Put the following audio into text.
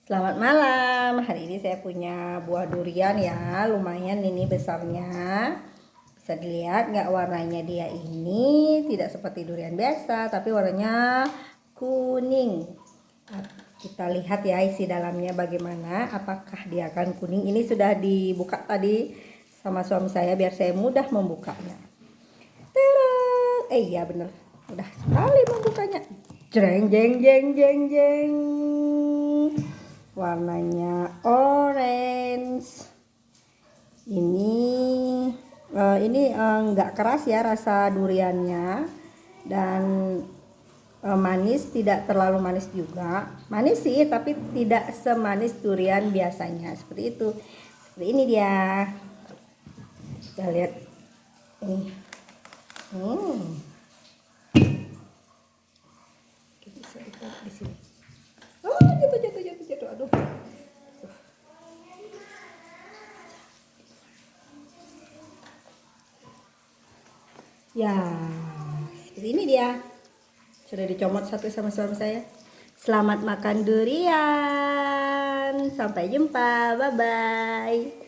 Selamat malam. Hari ini saya punya buah durian ya, lumayan ini besarnya. Bisa dilihat nggak warnanya dia ini tidak seperti durian biasa, tapi warnanya kuning. Kita lihat ya isi dalamnya bagaimana. Apakah dia akan kuning? Ini sudah dibuka tadi sama suami saya biar saya mudah membukanya. Iya bener, mudah sekali membukanya. Jeng jeng jeng jeng jeng. Warnanya orange. Ini nggak keras ya rasa duriannya, dan manis, tidak terlalu manis juga. Manis sih tapi tidak semanis durian biasanya, seperti itu. Seperti ini dia. Kita lihat ini. Bisa ditaruh di sini. Oh, jatuh. Aduh. Ya, seperti ini dia. Sudah dicomot satu sama suami saya. Selamat makan durian. Sampai jumpa. Bye-bye.